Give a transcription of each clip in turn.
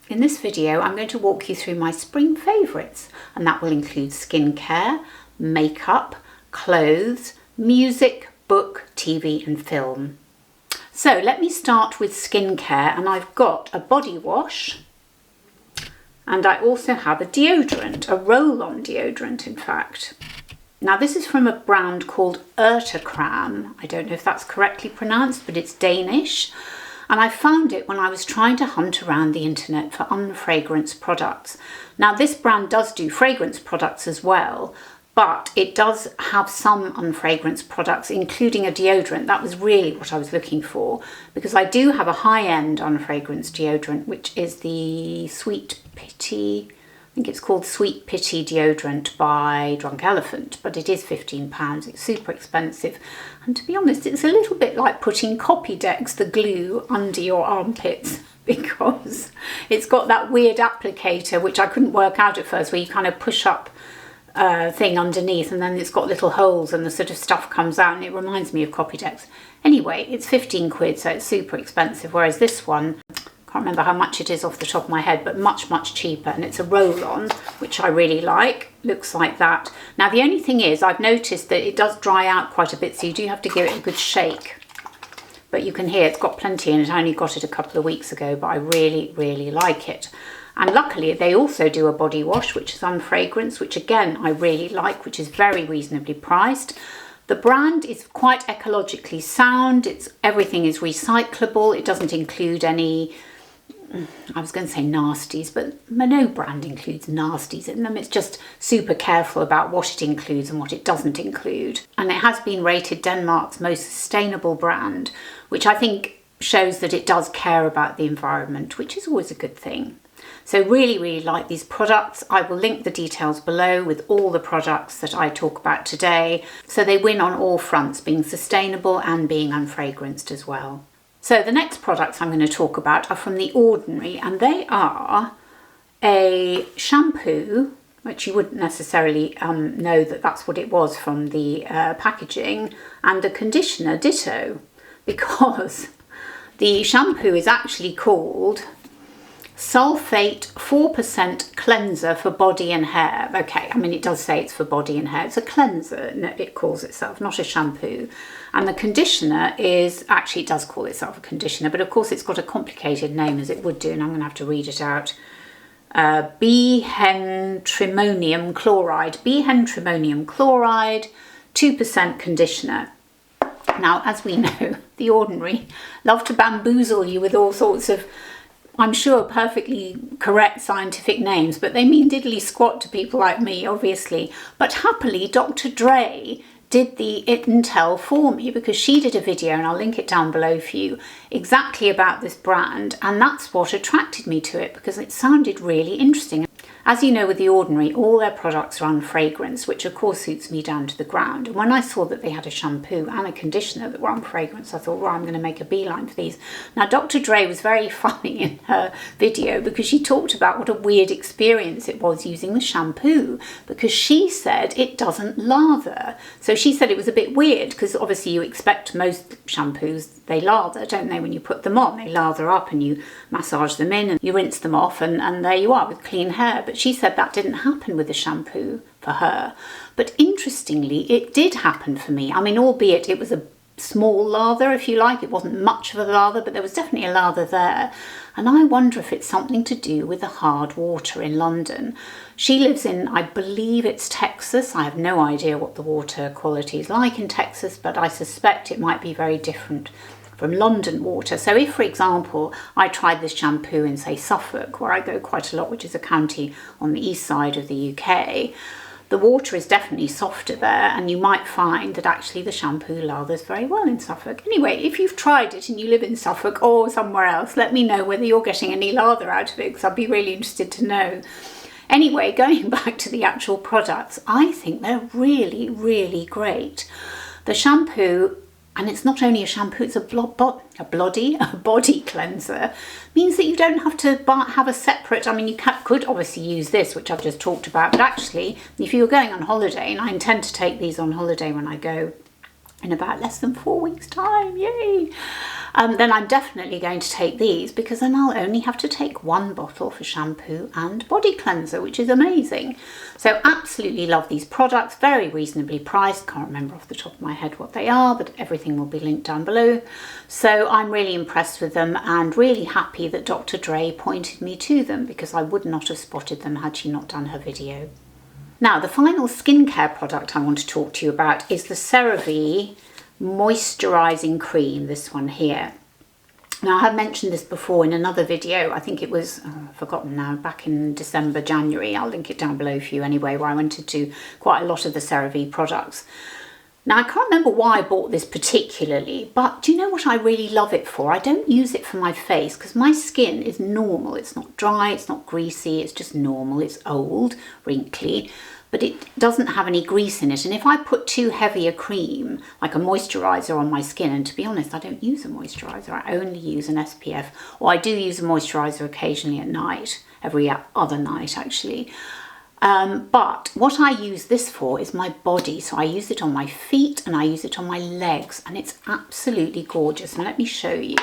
In this video, I'm going to walk you through my spring favourites, and that will include skincare, makeup, clothes, music, book, TV and film. So let me start with skincare, and I've got a body wash and I also have a deodorant, a roll-on deodorant in fact. Now this is from a brand called Urtekram. I don't know if that's correctly pronounced, but it's Danish. And I found it when I was trying to hunt around the internet for unfragranced products. Now this brand does do fragrance products as well, but it does have some unfragranced products, including a deodorant. That was really what I was looking for, because I do have a high-end unfragranced deodorant, which is the Sweet Pity, I think it's called Sweet Pity deodorant by Drunk Elephant, but it is £15. It's super expensive. And to be honest, it's a little bit like putting Copydex, the glue, under your armpits, because it's got that weird applicator, which I couldn't work out at first, where you kind of push up thing underneath and then it's got little holes and the sort of stuff comes out, and it reminds me of Copydex. Anyway, it's 15 quid, so it's super expensive, whereas this one, can't remember how much it is off the top of my head, but much cheaper, and it's a roll-on, which I really like. Looks like that. Now the only thing is, I've noticed that it does dry out quite a bit, so you do have to give it a good shake. But you can hear it's got plenty in it. I only got it a couple of weeks ago, but I really like it. And luckily they also do a body wash, which is unfragranced, which again I really like, which is very reasonably priced. The brand is quite ecologically sound. Everything is recyclable. It doesn't include any, I was going to say nasties, but no brand includes nasties in them. It's just super careful about what it includes and what it doesn't include. And it has been rated Denmark's most sustainable brand, which I think shows that it does care about the environment, which is always a good thing. So really like these products. I will link the details below with all the products that I talk about today. So they win on all fronts, being sustainable and being unfragranced as well. So the next products I'm going to talk about are from The Ordinary, and they are a shampoo, which you wouldn't necessarily know that that's what it was from the packaging, and a conditioner ditto, because the shampoo is actually called Sulphate 4% cleanser for body and hair. Okay, I mean, it does say it's for body and hair. It's a cleanser, it calls itself, not a shampoo. And the conditioner is, actually it does call itself a conditioner, but of course it's got a complicated name, as it would do, and I'm going to have to read it out. Behentrimonium Chloride. Behentrimonium Chloride, 2% conditioner. Now, as we know, The Ordinary love to bamboozle you with all sorts of, I'm sure, perfectly correct scientific names, but they mean diddly squat to people like me, obviously. But happily, Dr Dray did the intel for me, because she did a video, and I'll link it down below for you, exactly about this brand, and that's what attracted me to it, because it sounded really interesting. As you know, with The Ordinary, all their products are unfragranced, which of course suits me down to the ground. And when I saw that they had a shampoo and a conditioner that were unfragranced, I thought, well, I'm going to make a beeline for these. Now, Dr Dray was very funny in her video, because she talked about what a weird experience it was using the shampoo, because she said it doesn't lather. So she said it was a bit weird, because obviously you expect most shampoos, they lather, don't they? When you put them on, they lather up and you massage them in and you rinse them off, and there you are with clean hair. But she said that didn't happen with the shampoo for her. But interestingly, it did happen for me. I mean, albeit it was a small lather, if you like. It wasn't much of a lather, but there was definitely a lather there. And I wonder if it's something to do with the hard water in London. She lives in, I believe it's Texas. I have no idea what the water quality is like in Texas, but I suspect it might be very different from London water. So if, for example, I tried this shampoo in, say, Suffolk, where I go quite a lot, which is a county on the east side of the UK, the water is definitely softer there, and you might find that actually the shampoo lathers very well in Suffolk. Anyway, if you've tried it and you live in Suffolk or somewhere else, let me know whether you're getting any lather out of it, because I'd be really interested to know. Anyway, going back to the actual products, I think they're really great. The shampoo, and it's not only a shampoo, it's a body cleanser, means that you don't have to have a separate, I mean, you could obviously use this, which I've just talked about, but actually, if you're going on holiday, and I intend to take these on holiday when I go in about less than 4 weeks time, yay! Then I'm definitely going to take these, because then I'll only have to take 1 bottle for shampoo and body cleanser, which is amazing. So absolutely love these products, very reasonably priced. Can't remember off the top of my head what they are, but everything will be linked down below. So I'm really impressed with them and really happy that Dr Dray pointed me to them, because I would not have spotted them had she not done her video. Now, the final skincare product I want to talk to you about is the Cerave Moisturising Cream, this one here. Now, I have mentioned this before in another video. I think it was, I've forgotten now, back in December, January. I'll link it down below for you anyway, where I went into quite a lot of the Cerave products. Now, I can't remember why I bought this particularly, but do you know what I really love it for? I don't use it for my face because my skin is normal. It's not dry, it's not greasy, it's just normal. It's old, wrinkly, but it doesn't have any grease in it. And if I put too heavy a cream, like a moisturiser on my skin, and to be honest, I don't use a moisturiser, I only use an SPF, or I do use a moisturiser occasionally at night, every other night actually. But what I use this for is my body. So I use it on my feet and I use it on my legs, and it's absolutely gorgeous. And let me show you.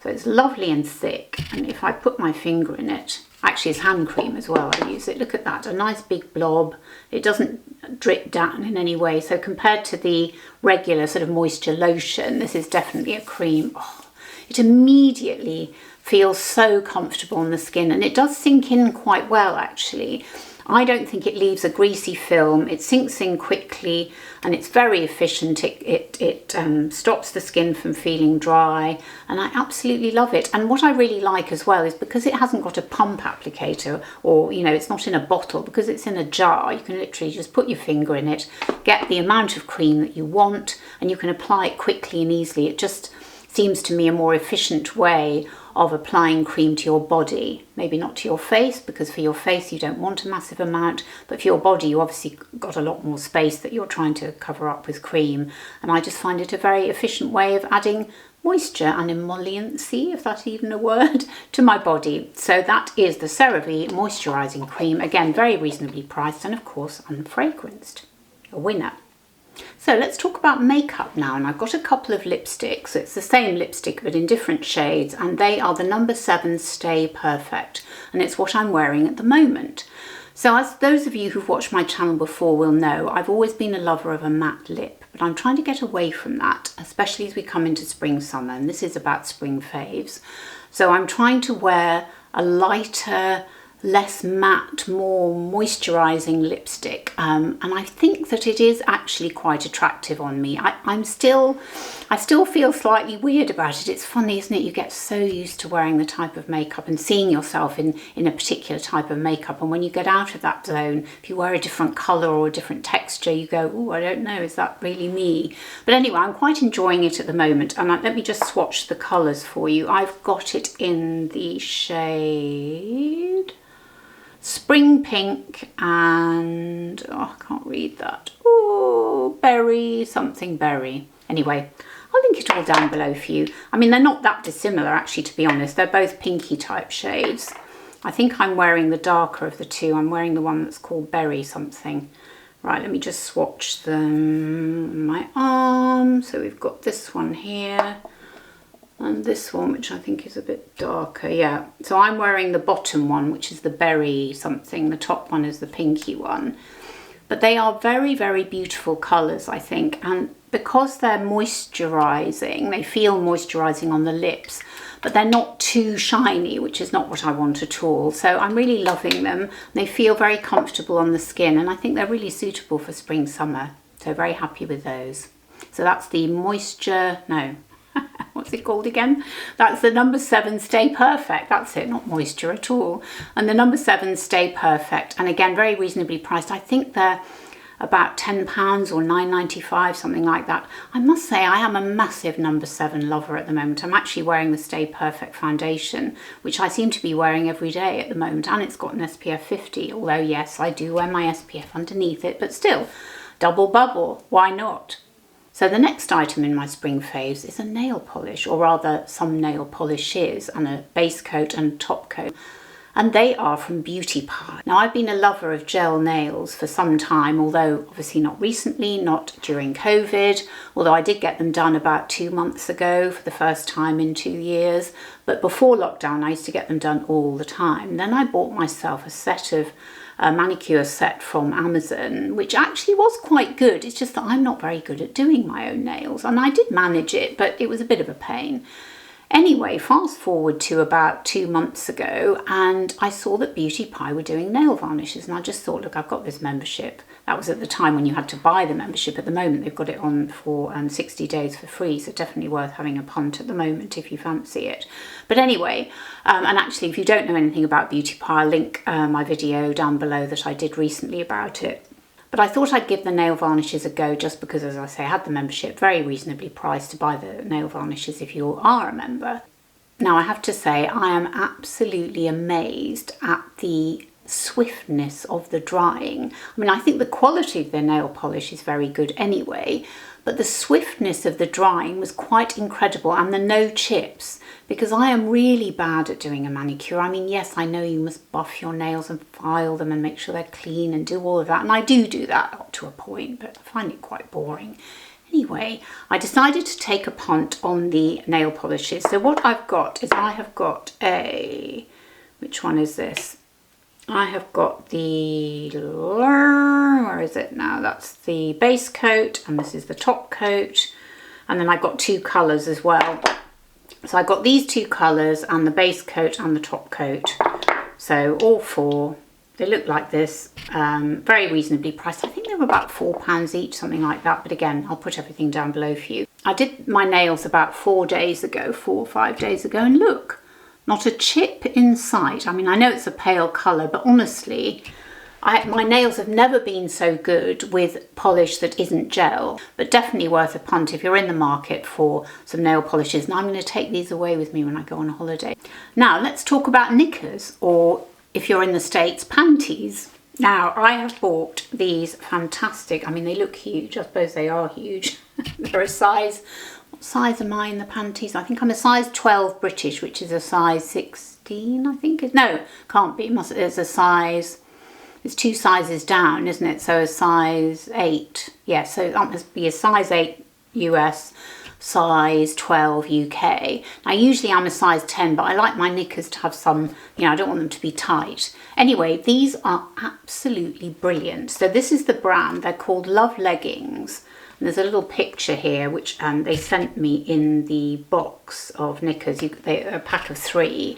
So it's lovely and thick. And if I put my finger in it, actually it's hand cream as well, I use it. Look at that, a nice big blob. It doesn't drip down in any way. So compared to the regular sort of moisture lotion, this is definitely a cream. Oh, it immediately feels so comfortable on the skin, and it does sink in quite well actually. I don't think it leaves a greasy film. It sinks in quickly and it's very efficient. It stops the skin from feeling dry, and I absolutely love it. And what I really like as well is because it hasn't got a pump applicator, or you know, it's not in a bottle, because it's in a jar. You can literally just put your finger in it, get the amount of cream that you want, and you can apply it quickly and easily. It just seems to me a more efficient way of applying cream to your body. Maybe not to your face, because for your face you don't want a massive amount, but for your body you obviously got a lot more space that you're trying to cover up with cream. And I just find it a very efficient way of adding moisture and emolliency, if that's even a word, to my body. So that is the Cerave Moisturising Cream. Again, very reasonably priced and of course unfragranced. A winner. So let's talk about makeup now, and I've got a couple of lipsticks. It's the same lipstick but in different shades, and they are the No. 7 Stay Perfect, and it's what I'm wearing at the moment. So as those of you who've watched my channel before will know, I've always been a lover of a matte lip, but I'm trying to get away from that, especially as we come into spring, summer, and this is about spring faves. So I'm trying to wear a lighter, less matte, more moisturising lipstick, and I think that it is actually quite attractive on me. I still feel slightly weird about it. It's funny, isn't it? You get so used to wearing the type of makeup and seeing yourself in a particular type of makeup, and when you get out of that zone, if you wear a different colour or a different texture, you go, oh, I don't know, is that really me? But anyway, I'm quite enjoying it at the moment, and let me just swatch the colours for you. I've got it in the shade Spring Pink and, oh, I can't read that. Oh, berry, something berry. Anyway, I'll link it all down below for you. I mean, they're not that dissimilar, actually, to be honest. They're both pinky type shades. I think I'm wearing the darker of the two. I'm wearing the one that's called berry something. Right, let me just swatch them on my arm. So we've got this one here. And this one, which I think is a bit darker, yeah. So I'm wearing the bottom one, which is the berry something. The top one is the pinky one. But they are very, very beautiful colours, I think. And because they're moisturising, they feel moisturising on the lips, but they're not too shiny, which is not what I want at all. So I'm really loving them. They feel very comfortable on the skin, and I think they're really suitable for spring, summer. So very happy with those. So that's the what's it called again? That's the No. 7 Stay Perfect. That's it, not moisture at all. And the No. 7 Stay Perfect. And again, very reasonably priced. I think they're about £10 or £9.95, something like that. I must say I am a massive No. 7 lover at the moment. I'm actually wearing the Stay Perfect foundation, which I seem to be wearing every day at the moment. And it's got an SPF 50, although yes, I do wear my SPF underneath it, but still, double bubble, why not? So the next item in my spring faves is a nail polish, or rather some nail polishes, and a base coat and top coat. and they are from Beauty Pie. Now, I've been a lover of gel nails for some time, although obviously not recently, not during COVID, although I did get them done about 2 months ago for the first time in 2 years. But before lockdown, I used to get them done all the time. Then I bought myself a manicure set from Amazon, which actually was quite good. It's just that I'm not very good at doing my own nails, and I did manage it, but it was a bit of a pain. Anyway, fast forward to about 2 months ago, and I saw that Beauty Pie were doing nail varnishes, and I just thought, look, I've got this membership. That was at the time when you had to buy the membership. At the moment, they've got it on for 60 days for free, so definitely worth having a punt at the moment if you fancy it. But anyway, and actually, if you don't know anything about Beauty Pie, I'll link my video down below that I did recently about it. But I thought I'd give the nail varnishes a go just because, as I say, I had the membership, very reasonably priced to buy the nail varnishes if you are a member. Now, I have to say, I am absolutely amazed at the swiftness of the drying. I mean, I think the quality of their nail polish is very good anyway, but the swiftness of the drying was quite incredible, and the no chips, because I am really bad at doing a manicure. I mean, yes, I know you must buff your nails and file them and make sure they're clean and do all of that, and I do that up to a point, but I find it quite boring. Anyway, I decided to take a punt on the nail polishes. So what I've got is I have got which one is this? I have got the, where is it now? That's the base coat, and this is the top coat. And then I've got 2 colours as well. So I've got these 2 colours and the base coat and the top coat. So all 4, they look like this, very reasonably priced. I think they were about £4 each, something like that. But again, I'll put everything down below for you. I did my nails about 4 days ago, 4 or 5 days ago, and look, not a chip in sight. I mean, I know it's a pale colour, but honestly, my nails have never been so good with polish that isn't gel, but definitely worth a punt if you're in the market for some nail polishes. And I'm going to take these away with me when I go on holiday. Now, let's talk about knickers, or if you're in the States, panties. Now, I have bought these fantastic, I mean, they look huge. I suppose they are huge. They're a size, what size am I in the panties? I think I'm a size 12 British, which is a size 16, I think. No, can't be. There's a size, it's 2 sizes down, isn't it? So a size 8. Yeah, so that must be a size 8 US, size 12 UK. Now, usually I'm a size 10, but I like my knickers to have some, you know, I don't want them to be tight. Anyway, these are absolutely brilliant. So this is the brand. They're called Love Leggings. And there's a little picture here, which they sent me in the box of knickers, a pack of 3.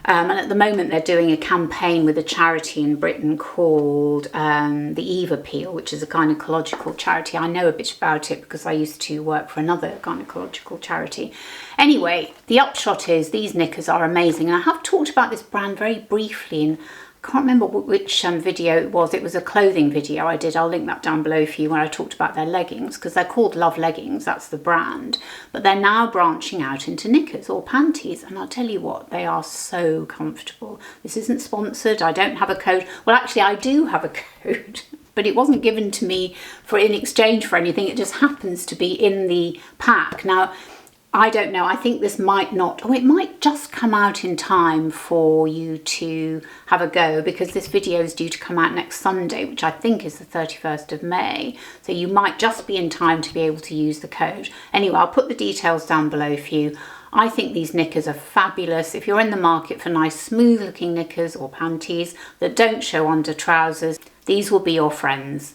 And at the moment they're doing a campaign with a charity in Britain called the Eve Appeal, which is a gynecological charity. I know a bit about it because I used to work for another gynecological charity. Anyway, the upshot is these knickers are amazing. And I have talked about this brand very briefly in, I can't remember which video it was. It was a clothing video I did. I'll link that down below for you, where I talked about their leggings, because they're called Love Leggings. That's the brand. But they're now branching out into knickers or panties. And I'll tell you what, they are so comfortable. This isn't sponsored. I don't have a code. Well, actually, I do have a code, but it wasn't given to me in exchange for anything. It just happens to be in the pack. Now, I don't know, I think this might not, it might just come out in time for you to have a go, because this video is due to come out next Sunday, which I think is the 31st of May. So you might just be in time to be able to use the code. Anyway, I'll put the details down below for you. I think these knickers are fabulous. If you're in the market for nice smooth looking knickers or panties that don't show under trousers, these will be your friends.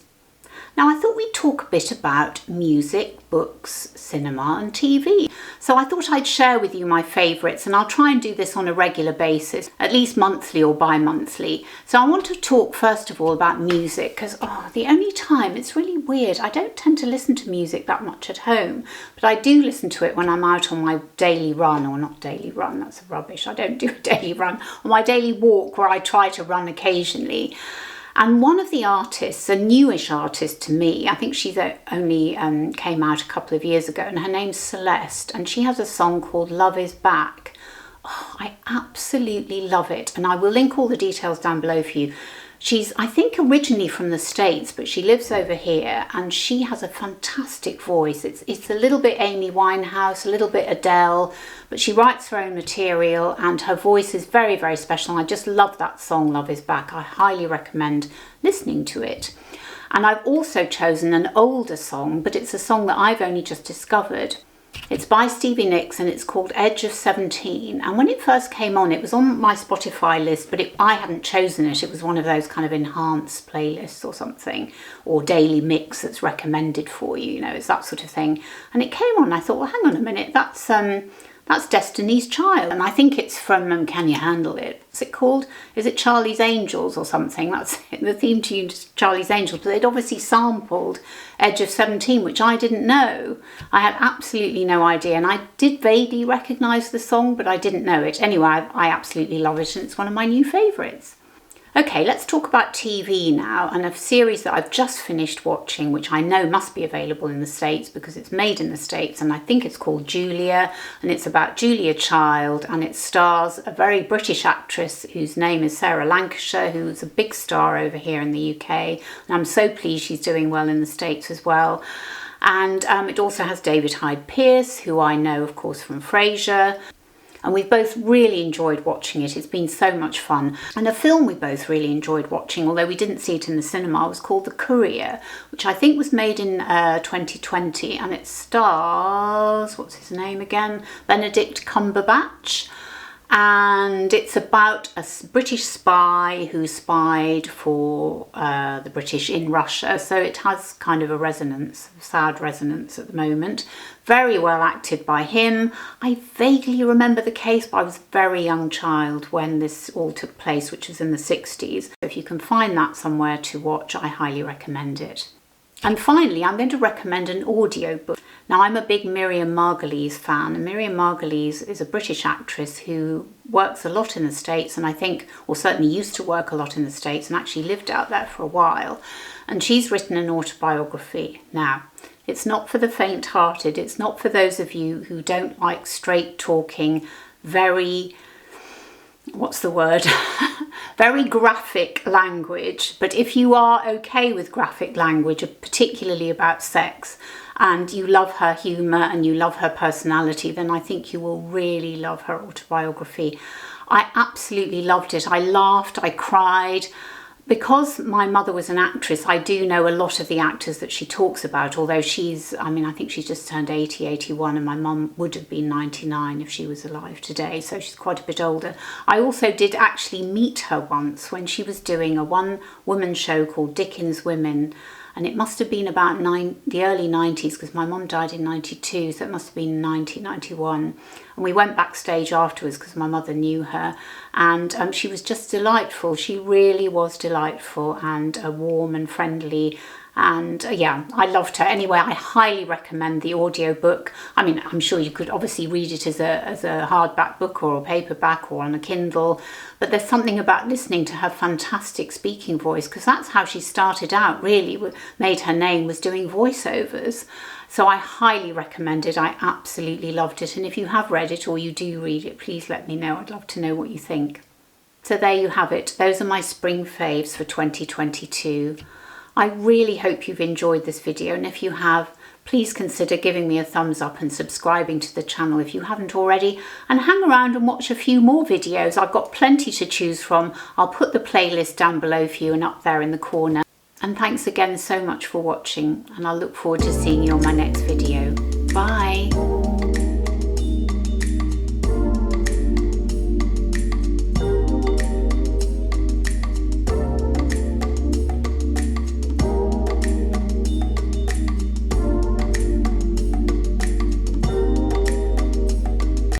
Now, I thought we'd talk a bit about music, books, cinema and TV. So I thought I'd share with you my favourites, and I'll try and do this on a regular basis, at least monthly or bi-monthly. So I want to talk first of all about music, because the only time, it's really weird, I don't tend to listen to music that much at home, but I do listen to it when I'm out on my daily run, or not daily run, that's rubbish, I don't do a daily run, on my daily walk where I try to run occasionally. And one of the artists, a newish artist to me, I think she's only came out a couple of years ago, and her name's Celeste, and she has a song called Love Is Back. Oh, I absolutely love it, and I will link all the details down below for you. She's, I think, originally from the States, but she lives over here, and she has a fantastic voice. It's a little bit Amy Winehouse, a little bit Adele, but she writes her own material, and her voice is very, very special. I just love that song, Love Is Back. I highly recommend listening to it. And I've also chosen an older song, but it's a song that I've only just discovered. It's by Stevie Nicks and it's called Edge of 17. And when it first came on, it was on my Spotify list, but I hadn't chosen it. It was one of those kind of enhanced playlists or something, or daily mix that's recommended for you, you know, it's that sort of thing. And it came on and I thought, well, hang on a minute, that's Destiny's Child. And I think it's from Can You Handle It? What's it called? Is it Charlie's Angels or something? That's it. The theme tune to Charlie's Angels. But they'd obviously sampled Edge of 17, which I didn't know. I had absolutely no idea. And I did vaguely recognise the song, but I didn't know it. Anyway, I absolutely love it, and it's one of my new favourites. Okay, let's talk about TV now, and a series that I've just finished watching, which I know must be available in the States because it's made in the States, and I think it's called Julia, and it's about Julia Child, and it stars a very British actress whose name is Sarah Lancashire, who's a big star over here in the UK, and I'm so pleased she's doing well in the States as well. And it also has David Hyde Pierce, who I know, of course, from Frasier. And we've both really enjoyed watching it. It's been so much fun. And a film we both really enjoyed watching, although we didn't see it in the cinema, was called The Courier, which I think was made in 2020. And it stars, what's his name again? Benedict Cumberbatch. And it's about a British spy who spied for the British in Russia. So it has kind of a resonance, sad resonance at the moment. Very well acted by him. I vaguely remember the case, but I was a very young child when this all took place, which was in the 60s. So if you can find that somewhere to watch, I highly recommend it. And finally, I'm going to recommend an audiobook. Now, I'm a big Miriam Margolyes fan, and Miriam Margolyes is a British actress who works a lot in the States, and I think, or certainly used to work a lot in the States, and actually lived out there for a while. And she's written an autobiography. Now, it's not for the faint-hearted. It's not for those of you who don't like straight talking, very, what's the word? Very graphic language. But if you are okay with graphic language, particularly about sex, and you love her humour and you love her personality, then I think you will really love her autobiography. I absolutely loved it. I laughed, I cried. Because my mother was an actress, I do know a lot of the actors that she talks about, although she's, I mean, I think she's just turned 80, 81, and my mum would have been 99 if she was alive today, so she's quite a bit older. I also did actually meet her once when she was doing a one-woman show called Dickens Women, and it must have been about the early 90s, because my mum died in 92, so it must have been 1991. And we went backstage afterwards because my mother knew her, and she was just delightful. She really was delightful and warm and friendly. And yeah, I loved her. Anyway, I highly recommend the audiobook. I mean, I'm sure you could obviously read it as a hardback book or a paperback or on a Kindle, but there's something about listening to her fantastic speaking voice, because that's how she started out, really, made her name, was doing voiceovers. So I highly recommend it. I absolutely loved it. And if you have read it or you do read it, please let me know. I'd love to know what you think. So there you have it. Those are my spring faves for 2022. I really hope you've enjoyed this video, and if you have, please consider giving me a thumbs up and subscribing to the channel if you haven't already, and hang around and watch a few more videos. I've got plenty to choose from. I'll put the playlist down below for you and up there in the corner. And thanks again so much for watching, and I'll look forward to seeing you on my next video. Bye!